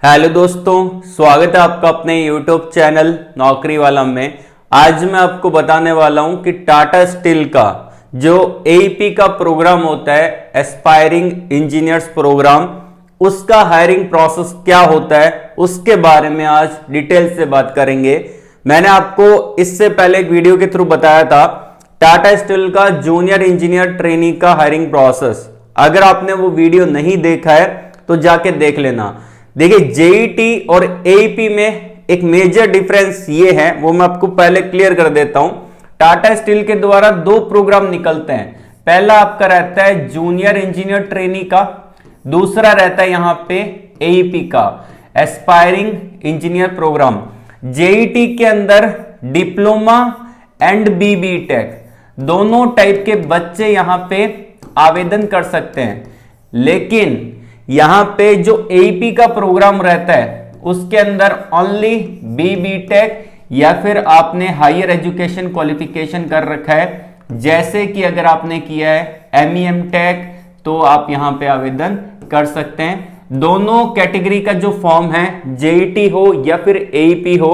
Hello दोस्तों, स्वागत है आपका अपने YouTube चैनल नौकरी वाला में। आज मैं आपको बताने वाला हूं कि टाटा स्टील का जो एईपी का प्रोग्राम होता है, एस्पायरिंग इंजीनियर्स प्रोग्राम, उसका हायरिंग प्रोसेस क्या होता है उसके बारे में आज डिटेल से बात करेंगे। मैंने आपको इससे पहले एक वीडियो के थ्रू बताया था टाटा स्टील का जूनियर इंजीनियर ट्रेनी का हायरिंग प्रोसेस। अगर आपने वो वीडियो नहीं देखा है तो जाके देख लेना। देखिए, जेईटी और एईपी में एक मेजर डिफरेंस ये है, वो मैं आपको पहले क्लियर कर देता हूं। टाटा स्टील के द्वारा दो प्रोग्राम निकलते हैं। पहला आपका रहता है जूनियर इंजीनियर ट्रेनी का, दूसरा रहता है यहां पे एईपी का, एस्पायरिंग इंजीनियर प्रोग्राम। जेईटी के अंदर डिप्लोमा एंड बीबी टेक दोनों टाइप के बच्चे यहां पे आवेदन कर सकते हैं, लेकिन यहां पे जो एईपी का प्रोग्राम रहता है उसके अंदर ओनली बीबी टेक या फिर आपने हायर एजुकेशन क्वालिफिकेशन कर रखा है, जैसे कि अगर आपने किया है एमईएम टेक तो आप यहां पे आवेदन कर सकते हैं। दोनों कैटेगरी का जो फॉर्म है, जेईटी हो या फिर एईपी हो,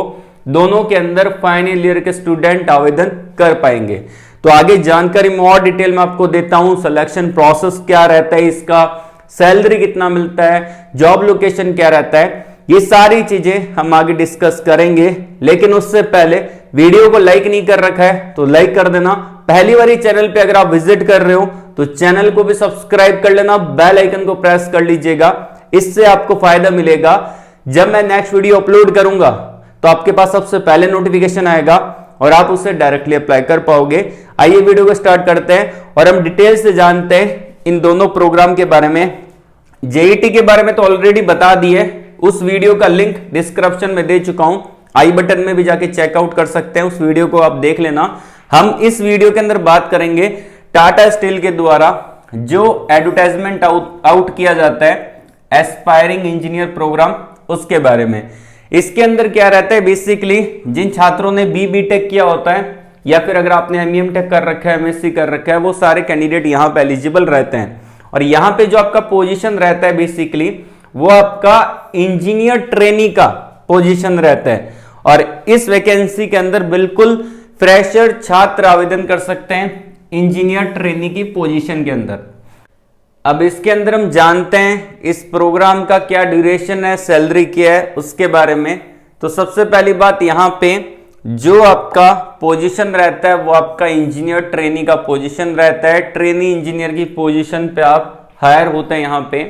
दोनों के अंदर फाइनल ईयर के स्टूडेंट आवेदन कर पाएंगे। तो आगे जानकारी में और डिटेल में आपको देता हूं। सिलेक्शन प्रोसेस क्या रहता है इसका, सैलरी कितना मिलता है, जॉब लोकेशन क्या रहता है, ये सारी चीजें हम आगे डिस्कस करेंगे। लेकिन उससे पहले वीडियो को लाइक नहीं कर रखा है तो लाइक कर देना। पहली बार चैनल पे अगर आप विजिट कर रहे हो तो चैनल को भी सब्सक्राइब कर लेना, बेल आइकन को प्रेस कर लीजिएगा। इससे आपको फायदा मिलेगा, जब मैं नेक्स्ट वीडियो अपलोड करूंगा तो आपके पास सबसे पहले नोटिफिकेशन आएगा और आप उससे डायरेक्टली अप्लाई कर पाओगे। आइए वीडियो को स्टार्ट करते हैं और हम डिटेल से जानते हैं इन दोनों प्रोग्राम के बारे में। जेईटी के बारे में तो ऑलरेडी बता दिए, उस वीडियो का लिंक डिस्क्रिप्शन में दे चुका हूं, आई बटन में भी जाके चेकआउट कर सकते हैं, उस वीडियो को आप देख लेना। हम इस वीडियो के अंदर बात करेंगे टाटा स्टील के द्वारा जो एडवर्टाइजमेंट आउट किया जाता है एस्पायरिंग इंजीनियर प्रोग्राम, उसके बारे में। इसके अंदर क्या रहता है, बेसिकली जिन छात्रों ने बीबी टेक किया होता है या फिर अगर आपने एमईएम टेक कर रखा है, एमएससी कर रखा है, वो सारे कैंडिडेट यहां पे एलिजिबल रहते हैं। और यहां पे जो आपका पोजीशन रहता है बेसिकली वो आपका इंजीनियर ट्रेनी का पोजीशन रहता है। और इस वैकेंसी के अंदर बिल्कुल फ्रेशर छात्र आवेदन कर सकते हैं इंजीनियर ट्रेनी की पोजीशन के अंदर। अब इसके अंदर हम जानते हैं इस प्रोग्राम का क्या ड्यूरेशन है, सैलरी क्या है, उसके बारे में। तो सबसे पहली बात, यहां पे जो आपका पोजीशन रहता है वो आपका इंजीनियर ट्रेनी का पोजीशन रहता है। ट्रेनी इंजीनियर की पोजीशन पे आप हायर होते हैं यहां पे।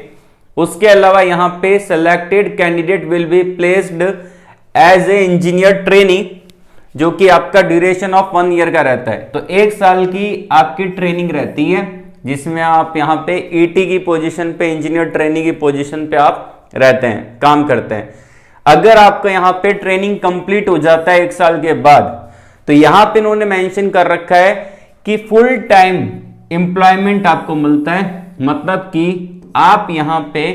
उसके अलावा यहां पे selected candidate will be placed as a engineer trainee, जो कि आपका ड्यूरेशन ऑफ 1 ईयर का रहता है। तो 1 साल की आपकी ट्रेनिंग रहती है, जिसमें आप यहां पे ईटी की पोजीशन पे, इंजीनियर ट्रेनी की पोजीशन पे आप रहते हैं, काम करते हैं। अगर आपका यहां पे ट्रेनिंग कंप्लीट हो जाता है 1 साल के बाद, तो यहां पे इन्होंने मेंशन कर रखा है कि फुल टाइम एम्प्लॉयमेंट आपको मिलता है, मतलब कि आप यहां पे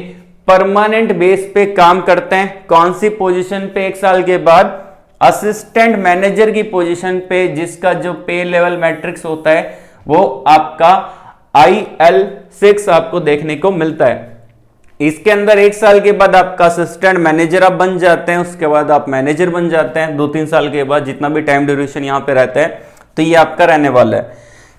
परमानेंट बेस पे काम करते हैं। कौन सी पोजीशन पे 1 साल के बाद, असिस्टेंट मैनेजर की पोजीशन पे, जिसका जो पे लेवल मैट्रिक्स होता है वो आपका IL6 आपको देखने को मिलता है। इसके अंदर 1 साल के बाद आपका असिस्टेंट मैनेजर आप बन जाते हैं, उसके बाद आप मैनेजर बन जाते हैं 2-3 साल के बाद, जितना भी टाइम ड्यूरेशन यहां पे रहता है, तो ये आपका रहने वाला है।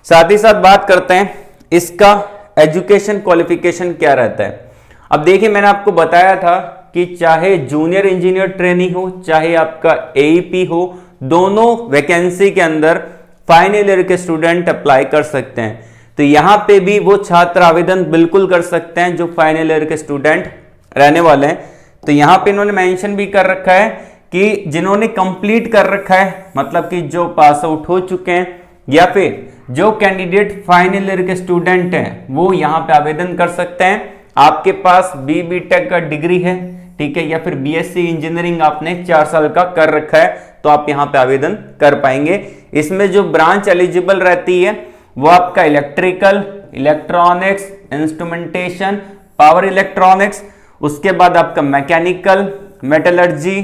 साथ ही साथ बात करते हैं इसका एजुकेशन क्वालिफिकेशन क्या रहता है। अब देखिए, मैंने आपको बताया था कि चाहे जूनियर इंजीनियर ट्रेनी हो, चाहे आपका एईपी हो, दोनों वैकेंसी के अंदर फाइनल ईयर के स्टूडेंट अप्लाई कर सकते हैं। तो यहां पे भी वो छात्र आवेदन बिल्कुल कर सकते हैं जो फाइनल ईयर के स्टूडेंट रहने वाले हैं। तो यहां पे इन्होंने मेंशन भी कर रखा है कि जिन्होंने कंप्लीट कर रखा है, मतलब कि जो पास आउट हो चुके हैं, या फिर जो कैंडिडेट फाइनल ईयर के स्टूडेंट हैं, वो यहां पे आवेदन कर सकते हैं। आपके पास बीबी टेक का डिग्री है, ठीक है, या फिर बीएससी इंजीनियरिंग आपने 4 साल का कर रखा है, तो आप यहां पे आवेदन कर पाएंगे। इसमें जो ब्रांच एलिजिबल रहती है वो आपका electrical, electronics, instrumentation, power electronics, उसके बाद आपका mechanical, metallurgy,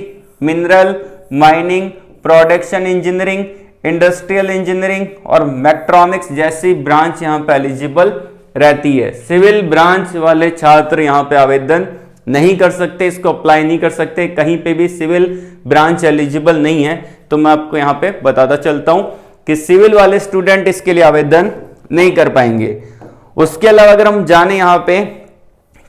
mineral, mining, production engineering, industrial engineering और मैट्रॉनिक्स जैसी ब्रांच यहां पे एलिजिबल रहती है। सिविल ब्रांच वाले छात्र यहां पे आवेदन नहीं कर सकते, इसको अप्लाई नहीं कर सकते, कहीं पे भी सिविल ब्रांच एलिजिबल नहीं है। तो मैं आपको यहाँ पे बताता चलता हूं कि सिविल वाले स्टूडेंट इसके लिए आवेदन नहीं कर पाएंगे। उसके अलावा अगर हम जाने यहाँ पे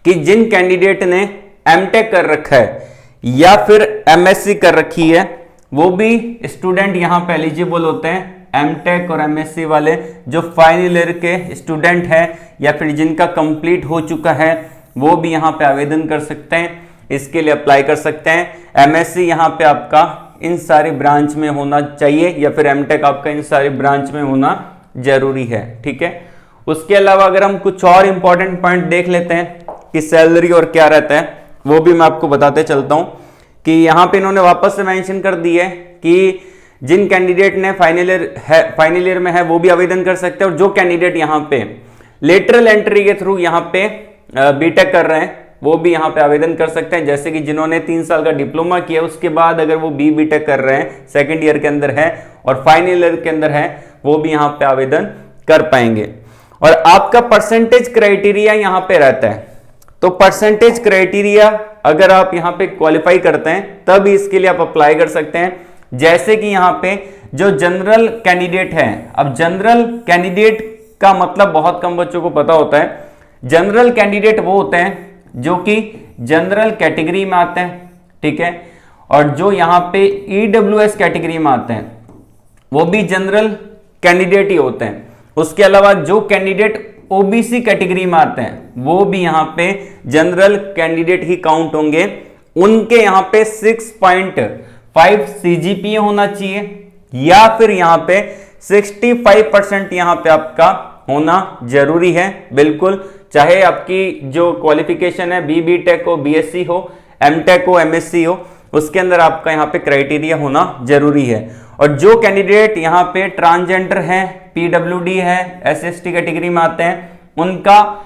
कि जिन कैंडिडेट ने एमटेक कर रखा है या फिर एमएससी कर रखी है, वो भी स्टूडेंट यहाँ पे एलिजिबल होते हैं। एमटेक और एमएससी वाले जो फाइनल ईयर के स्टूडेंट हैं या फिर जिनका कंप्लीट हो चुका है, वो भी यहाँ पे आवेदन कर सकते हैं, इसके लिए अप्लाई कर सकते हैं। एमएससी यहाँ पे आपका इन सारी ब्रांच में होना चाहिए या फिर एमटेक आपका इन सारी ब्रांच में होना जरूरी है, ठीक है। उसके अलावा अगर हम कुछ और इंपॉर्टेंट पॉइंट देख लेते हैं कि सैलरी और क्या रहता है, वो भी मैं आपको बताते चलता हूं कि यहाँ पे इन्होंने वापस से मेंशन कर दी है कि जिन कैंडिडेट ने फाइनल ईयर में है वो भी आवेदन कर सकते हैं, और जो कैंडिडेट यहाँ पे लेटरल एंट्री के थ्रू यहाँ पे बीटेक कर रहे हैं वो भी यहाँ पे आवेदन कर सकते हैं। जैसे कि जिन्होंने 3 साल का डिप्लोमा किया उसके बाद अगर वो बीटेक कर रहे हैं, सेकेंड ईयर के अंदर है और फाइनल ईयर के अंदर है, वो भी यहाँ पे आवेदन कर पाएंगे। और आपका परसेंटेज क्राइटेरिया यहाँ पे रहता है, तो परसेंटेज क्राइटेरिया अगर आप यहाँ पे क्वालिफाई करते हैं तब इसके लिए आप अप्लाई कर सकते हैं। जैसे कि यहाँ पे जो जनरल कैंडिडेट है, अब जनरल कैंडिडेट का मतलब बहुत कम बच्चों को पता होता है। जनरल कैंडिडेट वो होते हैं जो कि जनरल कैटेगरी में आते हैं, ठीक है, और जो यहाँ पे ईडब्ल्यूएस कैटेगरी में आते हैं वो भी जनरल कैंडिडेट ही होते हैं। उसके अलावा जो कैंडिडेट ओबीसी कैटेगरी में आते हैं वो भी यहाँ पे जनरल कैंडिडेट ही काउंट होंगे। उनके यहाँ पे 6.5 सीजीपीए होना चाहिए या फिर यहाँ पे 65% यहाँ पे आपका होना जरूरी है। बिल्कुल, चाहे आपकी जो क्वालिफिकेशन है बीटेक हो, बीएससी हो, एमटेक हो, एमएससी हो, उसके अंदर आपका यहाँ पे क्राइटेरिया होना जरूरी है। और जो कैंडिडेट यहाँ पे ट्रांसजेंडर है, पीडब्ल्यूडी है, एसएसटी कैटेगरी में आते हैं, उनका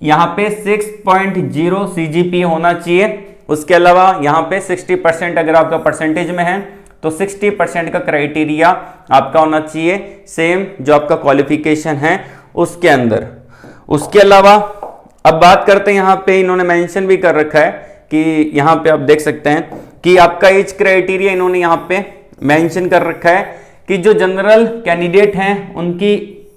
यहाँ पे 6.0 सीजीपीए होना चाहिए। उसके अलावा यहाँ पे 60% अगर आपका परसेंटेज में है तो 60% का क्राइटेरिया आपका होना चाहिए, सेम जो आपका क्वालिफिकेशन है उसके अंदर। उसके अलावा अब बात करते हैं, यहाँ पे इन्होंने मेंशन भी कर रखा है कि यहाँ पे आप देख सकते हैं कि आपका एज क्राइटेरिया इन्होंने यहाँ पे मेंशन कर रखा है कि जो जनरल कैंडिडेट हैं उनकी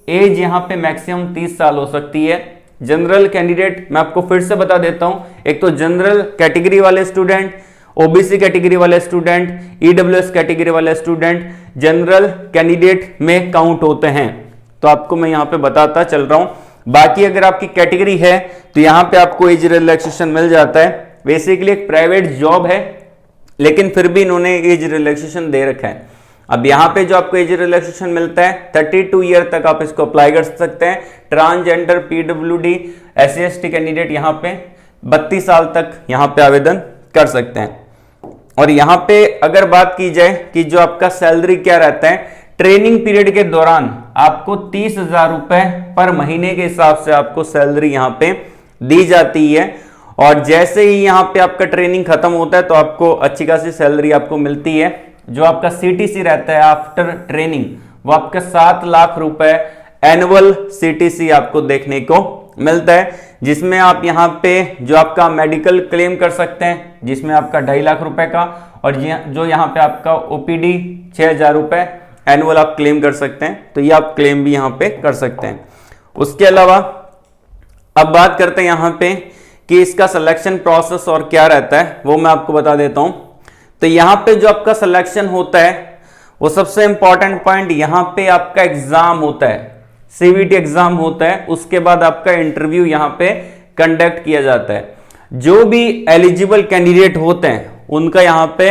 एज यहाँ पे मैक्सिमम 30 साल हो सकती है। जनरल कैंडिडेट मैं आपको फिर से बता देता हूँ, एक तो जनरल कैटेगरी वाले स्टूडेंट, ओबीसी कैटेगरी वाले स्टूडेंट, ईडब्ल्यूएस कैटेगरी वाले स्टूडेंट जनरल कैंडिडेट में काउंट होते हैं। तो आपको मैं यहाँ पे बताता चल रहा हूँ। बाकी अगर आपकी कैटेगरी है तो यहाँ पे आपको एज रिलैक्सेशन मिल जाता है। बेसिकली एक प्राइवेट जॉब है लेकिन फिर भी इन्होंने एज रिलैक्सेशन दे रखा है। अब यहाँ पे जो आपको एज रिलैक्सेशन मिलता है 32 ईयर तक आप इसको अप्लाई कर सकते हैं। ट्रांसजेंडर, पीडब्ल्यूडी, एससी/एसटी कैंडिडेट यहाँ पे 32 साल तक यहाँ पे आवेदन कर सकते हैं। और यहाँ पे अगर बात की जाए कि जो आपका सैलरी क्या रहता है, ट्रेनिंग पीरियड के दौरान आपको 30,000 रुपए पर महीने के हिसाब से आपको सैलरी यहाँ पे दी जाती है। और जैसे ही यहाँ पे आपका ट्रेनिंग खत्म होता है तो आपको अच्छी खासी सैलरी आपको मिलती है। जो आपका सीटीसी रहता है आफ्टर ट्रेनिंग, वो आपका 7 लाख रुपए एनुअल सीटीसी आपको देखने को मिलता है, जिसमें आप यहाँ पे जो आपका मेडिकल क्लेम कर सकते हैं जिसमें आपका 2.5 लाख रुपए का, और जो यहाँ पे आपका ओपीडी 6,000 रुपए एनुअल आप क्लेम कर सकते हैं। तो ये आप क्लेम भी यहाँ पे कर सकते हैं। उसके अलावा अब बात करते हैं यहाँ पे कि इसका सिलेक्शन प्रोसेस और क्या रहता है, वो मैं आपको बता देता हूँ। तो यहाँ पे जो आपका सिलेक्शन होता है वो सबसे इंपॉर्टेंट पॉइंट, यहाँ पे आपका एग्जाम होता है, सीवीटी एग्जाम होता है। उसके बाद आपका इंटरव्यू यहाँ पे कंडक्ट किया जाता है। जो भी एलिजिबल कैंडिडेट होते हैं उनका यहाँ पे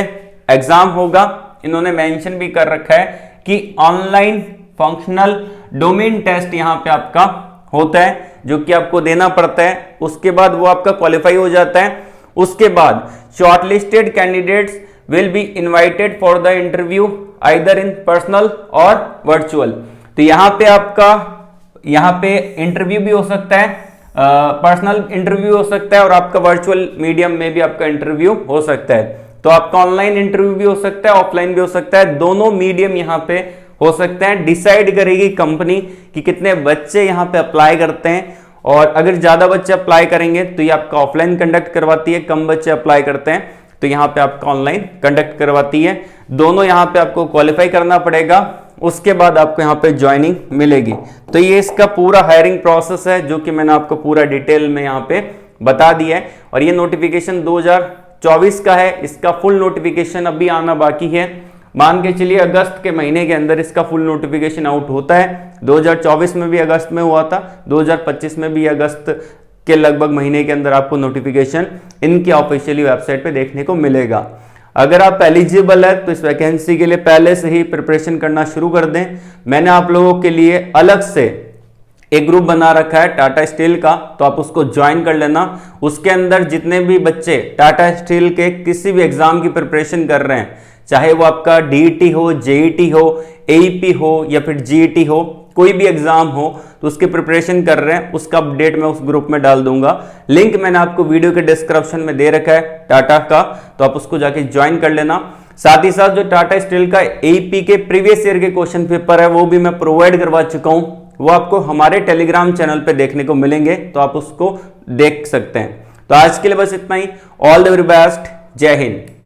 एग्जाम होगा। इन्होंने मेंशन भी कर रखा है कि ऑनलाइन फंक्शनल डोमेन टेस्ट यहाँ पे आपका होता है जो कि आपको देना पड़ता है। उसके बाद वो आपका क्वालिफाई हो जाता है। उसके बाद shortlisted candidates will be invited for the interview either in personal और वर्चुअल। तो यहाँ पे आपका यहाँ पे इंटरव्यू भी हो सकता है, पर्सनल इंटरव्यू हो सकता है और आपका वर्चुअल मीडियम में भी आपका इंटरव्यू हो सकता है। तो आपका ऑनलाइन इंटरव्यू भी हो सकता है, ऑफलाइन भी हो सकता है, दोनों मीडियम यहाँ पे हो सकते हैं। डिसाइड करेगी कंपनी कि कितने बच्चे यहाँ पे अप्लाई करते हैं और अगर ज़्यादा बच्चे अप्लाई करेंगे तो ये आपका ऑफलाइन कंडक्ट करवाती है, कम बच्चे अप्लाई करते हैं तो यहाँ पे आपका ऑनलाइन कंडक्ट करवाती है। दोनों यहाँ पे आपको क्वालिफाई करना पड़ेगा, उसके बाद आपको यहाँ पे ज्वाइनिंग मिलेगी। तो ये इसका पूरा हायरिंग प्रोसेस है जो कि मैंने आपको पूरा डिटेल में यहाँ पे बता दिया है। और ये नोटिफिकेशन 2024 का है, इसका फुल नोटिफिकेशन अभी आना बाकी है। मान के चलिए अगस्त के महीने के अंदर इसका फुल नोटिफिकेशन आउट होता है। 2024 में भी अगस्त में हुआ था, 2025 में भी अगस्त के लगभग महीने के अंदर आपको नोटिफिकेशन इनकी ऑफिशियली वेबसाइट पे देखने को मिलेगा। अगर आप एलिजिबल है तो इस वैकेंसी के लिए पहले से ही प्रिपरेशन करना शुरू कर दें। मैंने आप लोगों के लिए अलग से एक ग्रुप बना रखा है टाटा स्टील का, तो आप उसको ज्वाइन कर लेना। उसके अंदर जितने भी बच्चे टाटा स्टील के किसी भी एग्जाम की प्रिपरेशन कर रहे हैं, चाहे वो आपका डीईटी हो, जेईटी हो, एईपी हो या फिर जीईटी हो, कोई भी एग्जाम हो तो उसकी प्रिपरेशन कर रहे हैं, उसका अपडेट मैं उस ग्रुप में डाल दूंगा। लिंक मैंने आपको वीडियो के डिस्क्रिप्शन में दे रखा है टाटा का, तो आप उसको जाके ज्वाइन कर लेना। साथ ही साथ जो टाटा स्टील का एईपी के प्रीवियस ईयर के क्वेश्चन पेपर है वो भी मैं प्रोवाइड करवा चुका हूं, वो आपको हमारे टेलीग्राम चैनल पे देखने को मिलेंगे, तो आप उसको देख सकते हैं। तो आज के लिए बस इतना ही। ऑल द वेरी बेस्ट, जय हिंद।